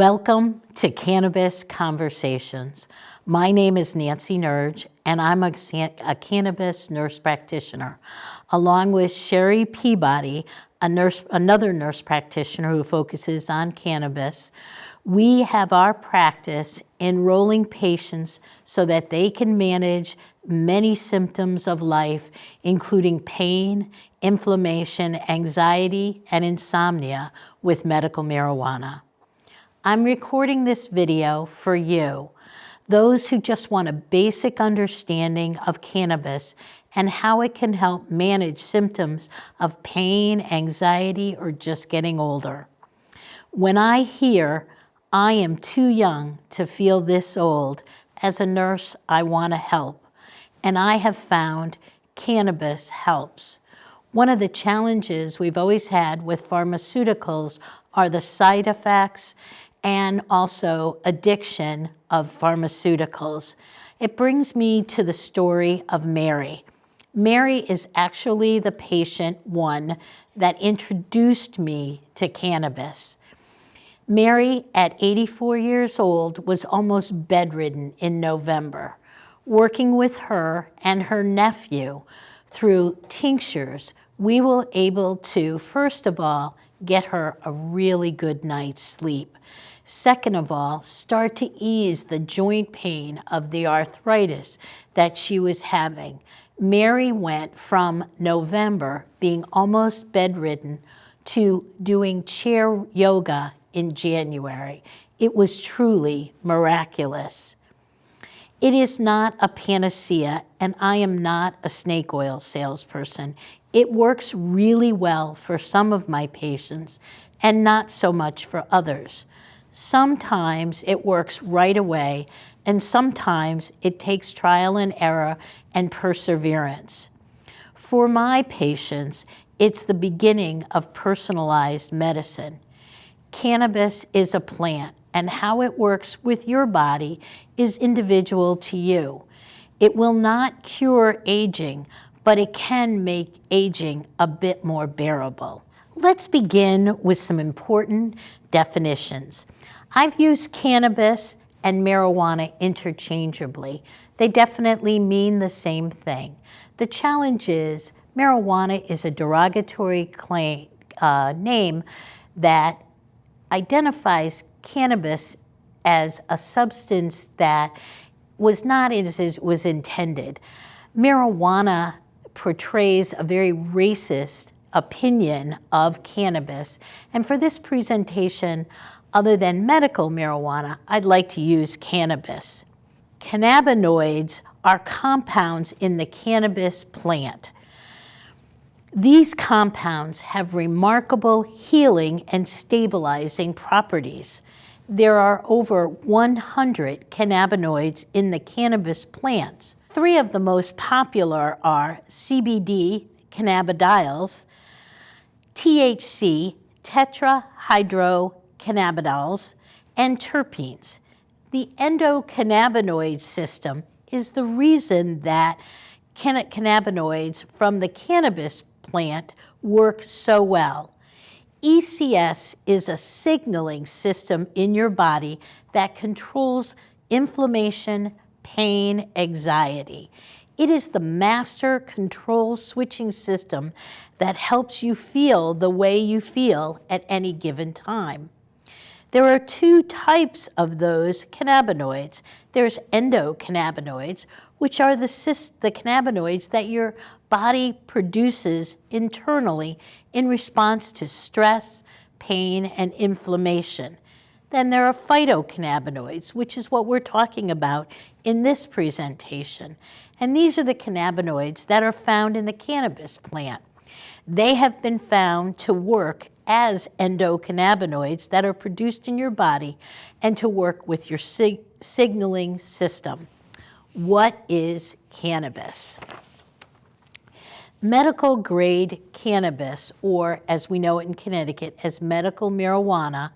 Welcome to Cannabis Conversations. My name is Nancy Nurge, and I'm a cannabis nurse practitioner, along with Sherry Peabody, another nurse practitioner who focuses on cannabis. We have our practice enrolling patients so that they can manage many symptoms of life, including pain, inflammation, anxiety, and insomnia with medical marijuana. I'm recording this video for you, those who just want a basic understanding of cannabis and how it can help manage symptoms of pain, anxiety, or just getting older. When I hear, I am too young to feel this old, as a nurse, I want to help. And I have found cannabis helps. One of the challenges we've always had with pharmaceuticals are the side effects and also addiction of pharmaceuticals. It brings me to the story of Mary. Mary is actually the patient one that introduced me to cannabis. Mary, at 84 years old, was almost bedridden in November. Working with her and her nephew through tinctures, we were able to, first of all, get her a really good night's sleep. Second of all, start to ease the joint pain of the arthritis that she was having. Mary went from November being almost bedridden to doing chair yoga in January. It was truly miraculous. It is not a panacea, and I am not a snake oil salesperson. It works really well for some of my patients and not so much for others. Sometimes it works right away, and sometimes it takes trial and error and perseverance. For my patients, it's the beginning of personalized medicine. Cannabis is a plant, and how it works with your body is individual to you. It will not cure aging, but it can make aging a bit more bearable. Let's begin with some important definitions. I've used cannabis and marijuana interchangeably. They definitely mean the same thing. The challenge is marijuana is a derogatory name that identifies cannabis as a substance that was not as it was intended. Marijuana portrays a very racist opinion of cannabis, and for this presentation, other than medical marijuana, I'd like to use cannabis. Cannabinoids are compounds in the cannabis plant. These compounds have remarkable healing and stabilizing properties. There are over 100 cannabinoids in the cannabis plants. 3 of the most popular are CBD, cannabidiols, THC, tetrahydrocannabinols, and terpenes. The endocannabinoid system is the reason that cannabinoids from the cannabis plant work so well. ECS is a signaling system in your body that controls inflammation, pain, anxiety. It is the master control switching system that helps you feel the way you feel at any given time. There are 2 types of those cannabinoids. There's endocannabinoids, which are the cannabinoids that your body produces internally in response to stress, pain, and inflammation. Then there are phytocannabinoids, which is what we're talking about in this presentation. And these are the cannabinoids that are found in the cannabis plant. They have been found to work as endocannabinoids that are produced in your body and to work with your signaling system. What is cannabis? Medical grade cannabis, or as we know it in Connecticut as medical marijuana,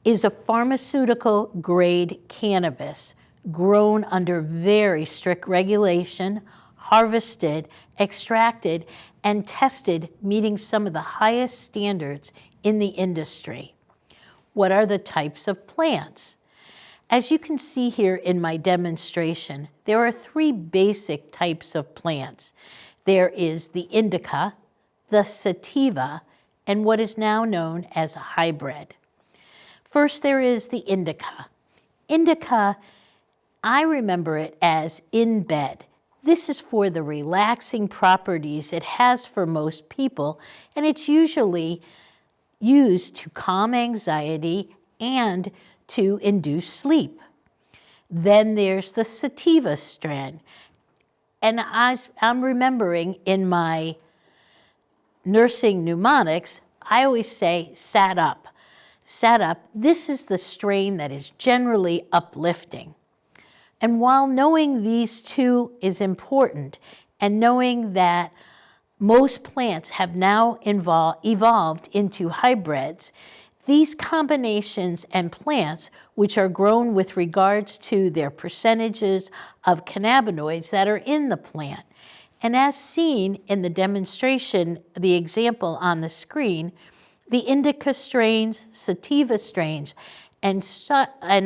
is a pharmaceutical grade cannabis grown under very strict regulation, harvested, extracted, and tested, meeting some of the highest standards in the industry. what are the types of plants? As you can see here in my demonstration, there are 3 basic types of plants. There is the indica, the sativa, and what is now known as a hybrid. First, there is the indica. Indica, I remember it as in bed. This is for the relaxing properties it has for most people, and it's usually used to calm anxiety and to induce sleep. Then there's the sativa strand. And as I'm remembering in my nursing mnemonics, I always say sat up. Sat up, this is the strain that is generally uplifting. And while knowing these 2 is important, and knowing that most plants have now evolved into hybrids, these combinations and plants, which are grown with regards to their percentages of cannabinoids that are in the plant. And as seen in the demonstration, the example on the screen, the indica strains, sativa strains, and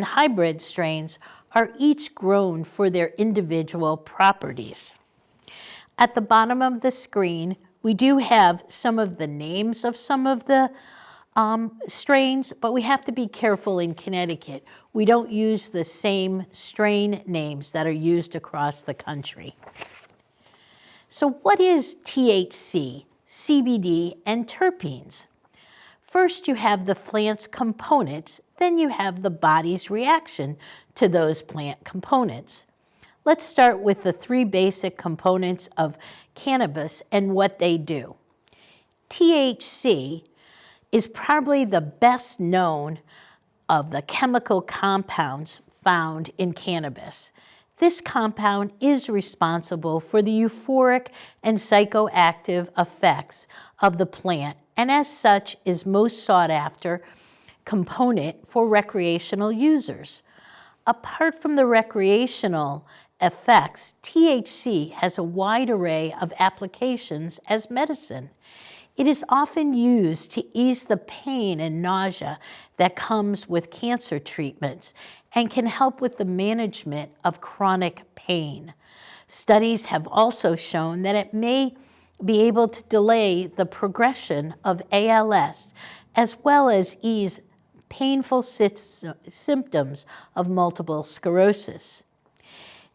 hybrid strains are each grown for their individual properties. At the bottom of the screen, we do have some of the names of some of the strains, but we have to be careful in Connecticut. We don't use the same strain names that are used across the country. So what is THC, CBD, and terpenes? First, you have the plant's components, then you have the body's reaction to those plant components. Let's start with the 3 basic components of cannabis and what they do. THC is probably the best known of the chemical compounds found in cannabis. This compound is responsible for the euphoric and psychoactive effects of the plant, and as such is most sought after component for recreational users. Apart from the recreational effects, THC has a wide array of applications as medicine. It is often used to ease the pain and nausea that comes with cancer treatments and can help with the management of chronic pain. Studies have also shown that it may be able to delay the progression of ALS as well as ease painful symptoms of multiple sclerosis.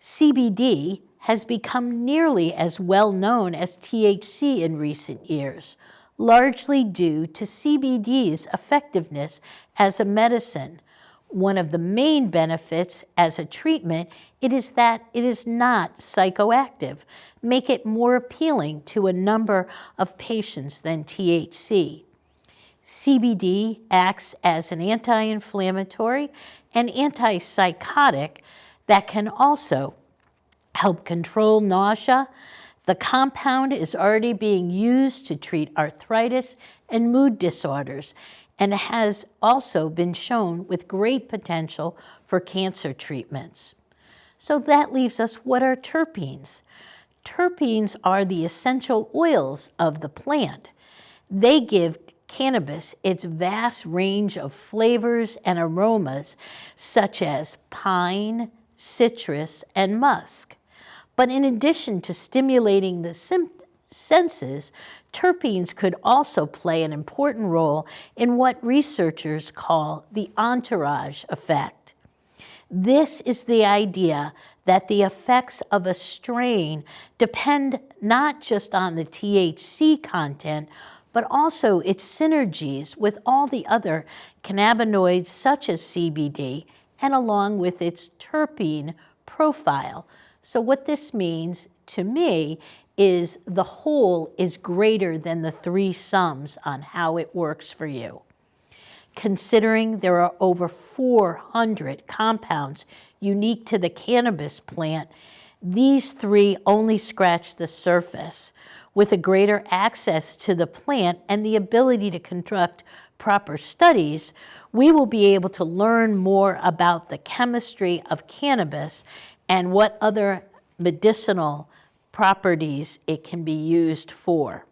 CBD has become nearly as well known as THC in recent years, largely due to CBD's effectiveness as a medicine. One of the main benefits as a treatment is that it is not psychoactive, make it more appealing to a number of patients than THC. CBD acts as an anti-inflammatory and antipsychotic that can also help control nausea. The compound is already being used to treat arthritis and mood disorders and has also been shown with great potential for cancer treatments. So that leaves us, what are terpenes? Terpenes are the essential oils of the plant. They give cannabis its vast range of flavors and aromas such as pine, citrus, and musk. But in addition to stimulating the senses, terpenes could also play an important role in what researchers call the entourage effect. This is the idea that the effects of a strain depend not just on the THC content, but also its synergies with all the other cannabinoids such as CBD and along with its terpene profile. So what this means to me is the whole is greater than the 3 sums on how it works for you. Considering there are over 400 compounds unique to the cannabis plant, these 3 only scratch the surface. With a greater access to the plant and the ability to conduct proper studies, we will be able to learn more about the chemistry of cannabis and what other medicinal properties it can be used for.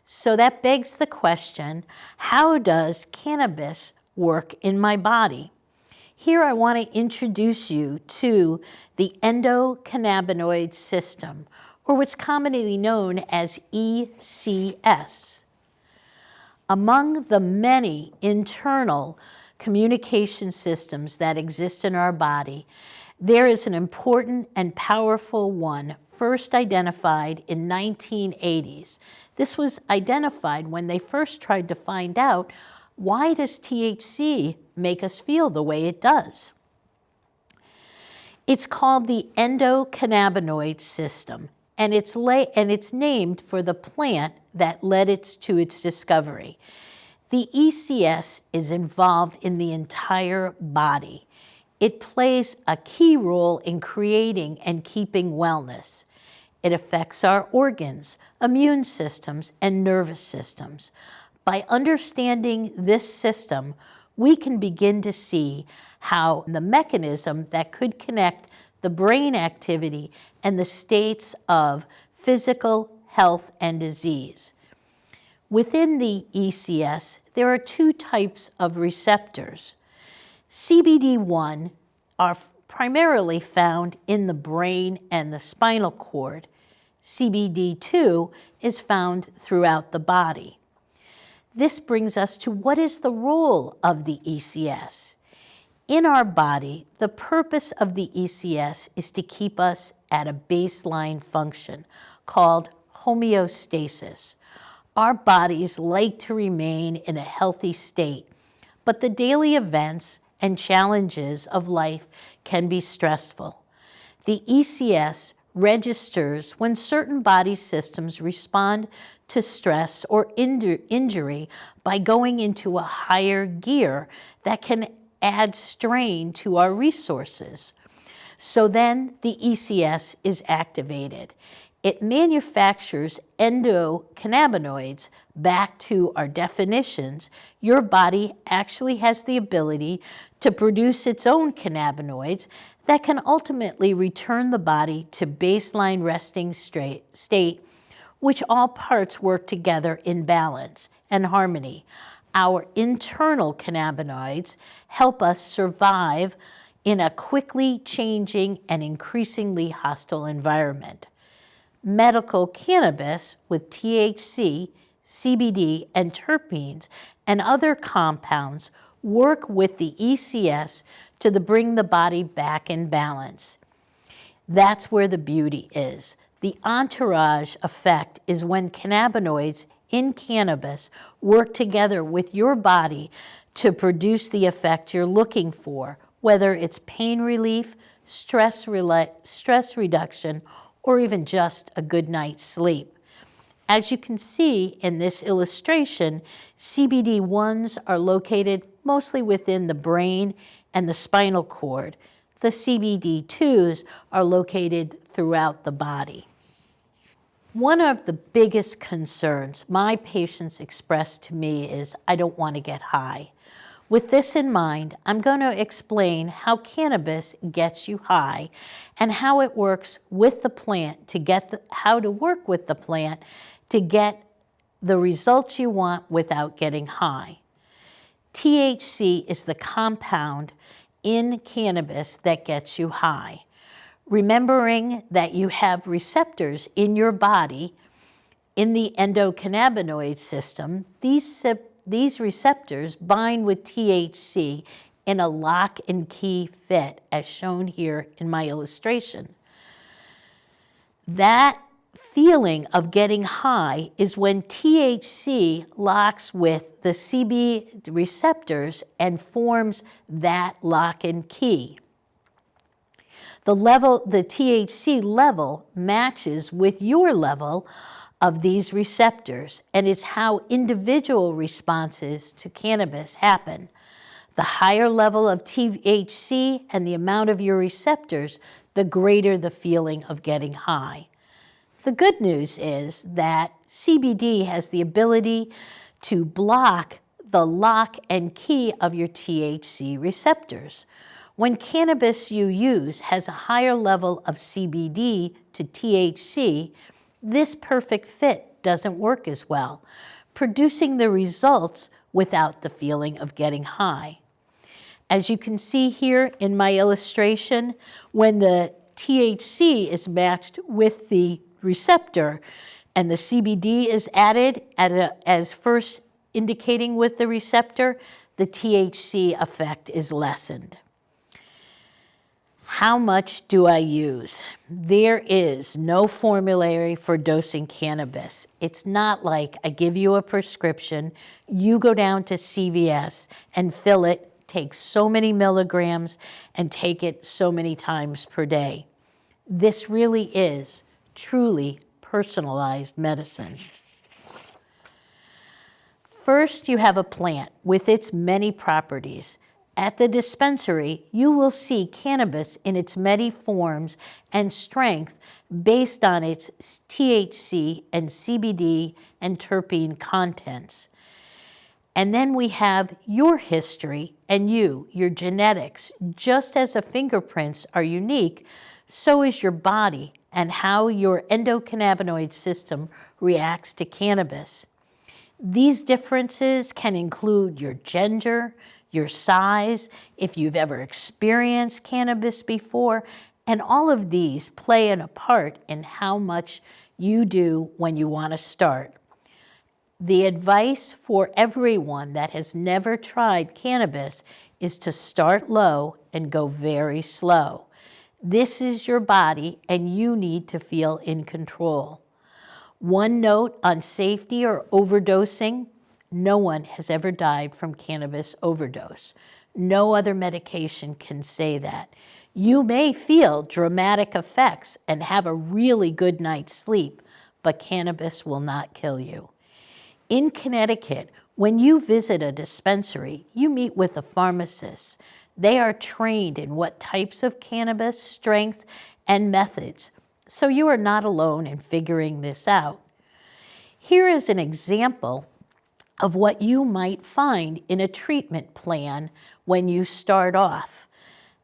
So that begs the question, how does cannabis work in my body. Here I want to introduce you to the endocannabinoid system, or what's commonly known as ECS. Among the many internal communication systems that exist in our body, there is an important and powerful one first identified in 1980s. This was identified when they first tried to find out, why does THC make us feel the way it does? It's called the endocannabinoid system, and it's named for the plant that led it to its discovery. The ECS is involved in the entire body. It plays a key role in creating and keeping wellness. It affects our organs, immune systems, and nervous systems. By understanding this system, we can begin to see how the mechanism that could connect the brain activity and the states of physical health and disease. Within the ECS, there are two types of receptors. CBD1 are primarily found in the brain and the spinal cord. CBD2 is found throughout the body. This brings us to, what is the role of the ECS? In our body, the purpose of the ECS is to keep us at a baseline function called homeostasis. Our bodies like to remain in a healthy state, but the daily events and challenges of life can be stressful. The ECS registers when certain body systems respond to stress or injury by going into a higher gear that can add strain to our resources. So then the ECS is activated. It manufactures endocannabinoids. Back to our definitions, your body actually has the ability to produce its own cannabinoids that can ultimately return the body to baseline resting state, which all parts work together in balance and harmony. Our internal cannabinoids help us survive in a quickly changing and increasingly hostile environment. Medical cannabis with THC, CBD, and terpenes and other compounds work with the ECS to bring the body back in balance. That's where the beauty is. The entourage effect is when cannabinoids in cannabis work together with your body to produce the effect you're looking for, whether it's pain relief, stress reduction, or even just a good night's sleep. As you can see in this illustration, CBD1s are located mostly within the brain and the spinal cord. The CBD2s are located throughout the body. One of the biggest concerns my patients express to me is, I don't want to get high. With this in mind, I'm going to explain how cannabis gets you high and how it works with the plant how to work with the plant to get the results you want without getting high. THC is the compound in cannabis that gets you high. Remembering that you have receptors in your body in the endocannabinoid system, these receptors bind with THC in a lock and key fit, as shown here in my illustration. That feeling of getting high is when THC locks with the CB receptors and forms that lock and key. The THC level matches with your level of these receptors, and it's how individual responses to cannabis happen. The higher level of THC and the amount of your receptors, the greater the feeling of getting high. The good news is that CBD has the ability to block the lock and key of your THC receptors. When cannabis you use has a higher level of CBD to THC, this perfect fit doesn't work as well, producing the results without the feeling of getting high. As you can see here in my illustration, when the THC is matched with the receptor and the CBD is added as first indicating with the receptor, the THC effect is lessened. How much do I use? There is no formulary for dosing cannabis. It's not like I give you a prescription, you go down to CVS and fill it, take so many milligrams, and take it so many times per day. This really is truly personalized medicine. First, you have a plant with its many properties. At the dispensary, you will see cannabis in its many forms and strength based on its THC and CBD and terpene contents. And then we have your history and your genetics. Just as the fingerprints are unique, so is your body and how your endocannabinoid system reacts to cannabis. These differences can include your gender, your size, if you've ever experienced cannabis before, and all of these play a part in how much you do when you want to start. The advice for everyone that has never tried cannabis is to start low and go very slow. This is your body, and you need to feel in control. One note on safety or overdosing: no one has ever died from cannabis overdose. No other medication can say that. You may feel dramatic effects and have a really good night's sleep, but cannabis will not kill you. In Connecticut, when you visit a dispensary, you meet with a pharmacist. They are trained in what types of cannabis, strength, and methods, so you are not alone in figuring this out. Here is an example of what you might find in a treatment plan when you start off.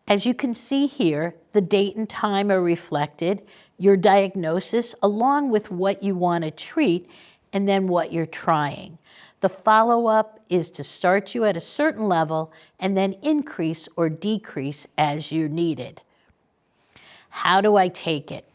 As you can see here, the date and time are reflected, your diagnosis, along with what you want to treat, and then what you're trying. The follow-up is to start you at a certain level and then increase or decrease as you're needed. How do I take it?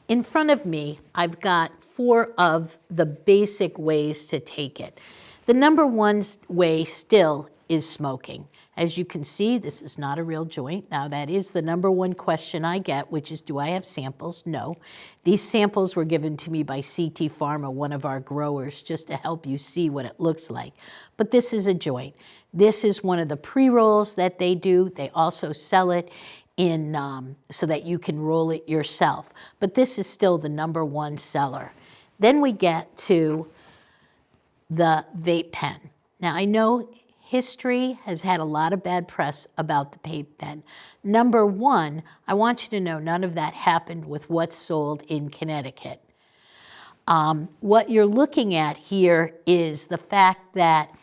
In front of me, I've got 4 of the basic ways to take it. The number one way still is smoking. As you can see, this is not a real joint. Now, that is the number one question I get, which is, do I have samples? No. These samples were given to me by CT Pharma, one of our growers, just to help you see what it looks like. But this is a joint. This is one of the pre-rolls that they do. They also sell it in so that you can roll it yourself. But this is still the number one seller. Then we get to the vape pen. Now, I know history has had a lot of bad press about the vape pen. Number one, I want you to know none of that happened with what's sold in Connecticut. What you're looking at here is the fact that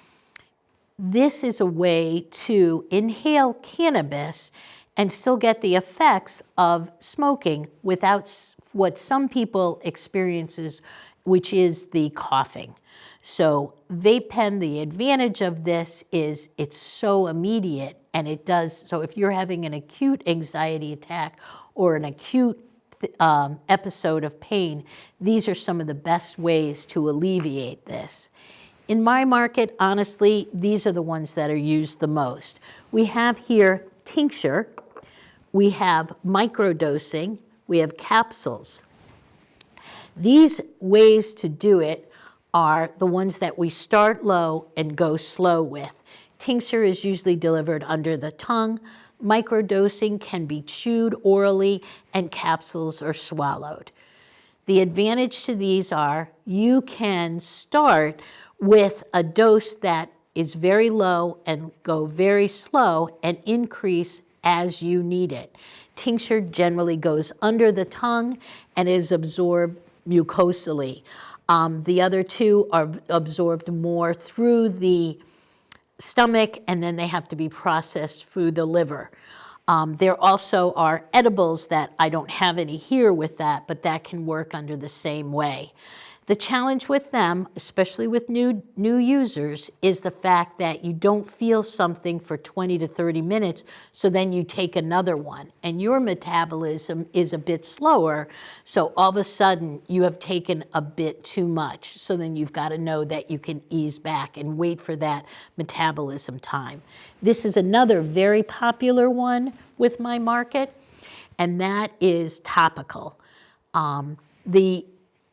this is a way to inhale cannabis and still get the effects of smoking without what some people experiences, which is the coughing. So vape pen, the advantage of this is it's so immediate, and it does, so if you're having an acute anxiety attack or an acute episode of pain, these are some of the best ways to alleviate this. In my market, honestly, these are the ones that are used the most. We have here tincture, we have microdosing, we have capsules. These ways to do it are the ones that we start low and go slow with. Tincture is usually delivered under the tongue. Microdosing can be chewed orally, and capsules are swallowed. The advantage to these are you can start with a dose that is very low and go very slow and increase as you need it. Tincture generally goes under the tongue and is absorbed mucosally. The other two are absorbed more through the stomach, and then they have to be processed through the liver. There also are edibles that I don't have any here with that, but that can work under the same way. The challenge with them, especially with new users, is the fact that you don't feel something for 20 to 30 minutes, so then you take another one, and your metabolism is a bit slower, so all of a sudden you have taken a bit too much. So then you've got to know that you can ease back and wait for that metabolism time. This is another very popular one with my market, and that is topical.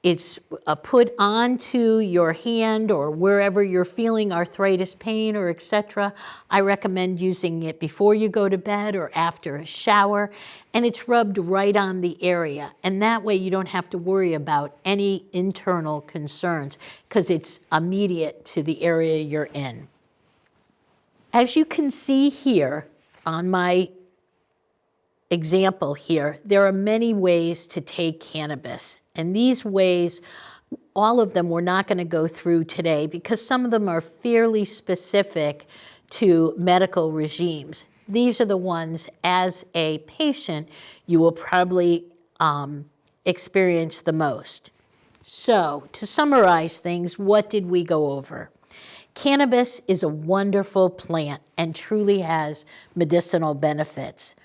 It's put onto your hand or wherever you're feeling arthritis pain or etc. I recommend using it before you go to bed or after a shower, and it's rubbed right on the area. And that way you don't have to worry about any internal concerns because it's immediate to the area you're in. As you can see here on my example here, there are many ways to take cannabis. And these ways, all of them we're not going to go through today because some of them are fairly specific to medical regimes. These are the ones, as a patient, you will probably experience the most. So, to summarize things, what did we go over? Cannabis is a wonderful plant and truly has medicinal benefits.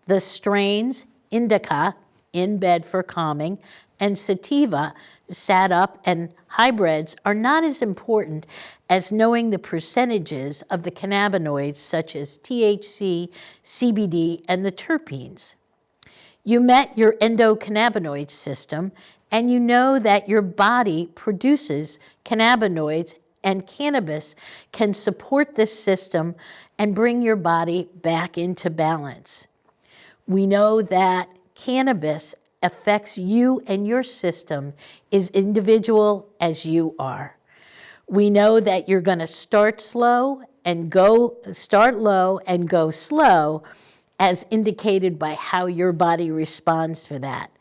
The strains, indica, in bed for calming, and sativa, sat up, and hybrids are not as important as knowing the percentages of the cannabinoids such as THC, CBD, and the terpenes. You met your endocannabinoid system, and you know that your body produces cannabinoids, and cannabis can support this system and bring your body back into balance. We know that cannabis affects you and your system as individual as you are. We know that you're going to start low and go slow as indicated by how your body responds to that.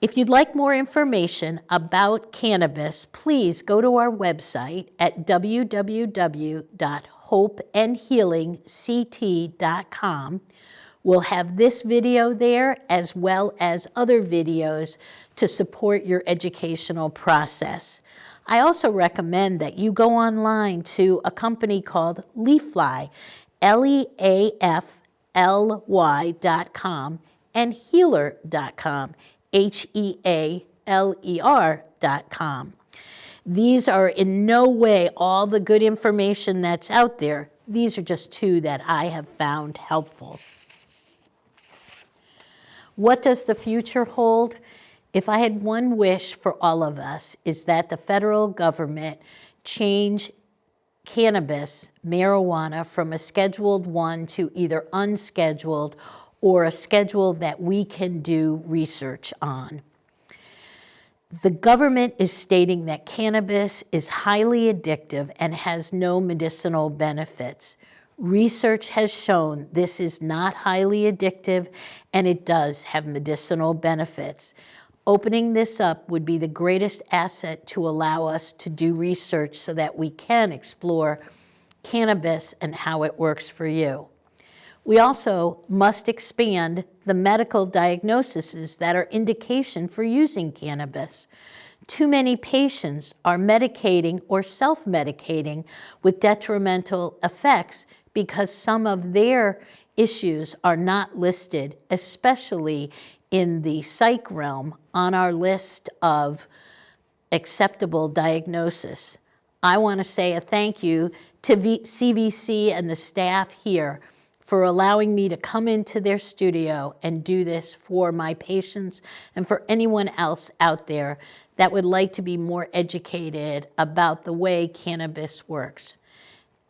If you'd like more information about cannabis, please go to our website at www.hopeandhealingct.com. We'll have this video there as well as other videos to support your educational process. I also recommend that you go online to a company called Leafly, LEAFLY.com, and healer.com, HEALER.com. These are in no way all the good information that's out there. These are just two that I have found helpful. What does the future hold? If I had one wish for all of us, is that the federal government change cannabis, marijuana, from a Scheduled 1 to either unscheduled or a schedule that we can do research on. The government is stating that cannabis is highly addictive and has no medicinal benefits. Research has shown this is not highly addictive and it does have medicinal benefits. Opening this up would be the greatest asset to allow us to do research so that we can explore cannabis and how it works for you. We also must expand the medical diagnoses that are indication for using cannabis. Too many patients are medicating or self-medicating with detrimental effects because some of their issues are not listed, especially in the psych realm, on our list of acceptable diagnosis. I want to say a thank you to CVC and the staff here for allowing me to come into their studio and do this for my patients and for anyone else out there that would like to be more educated about the way cannabis works.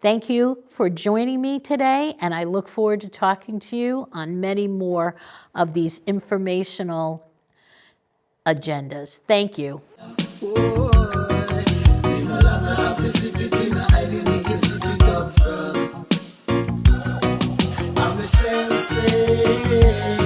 Thank you for joining me today, and I look forward to talking to you on many more of these informational agendas. Thank you. I'm a sensei.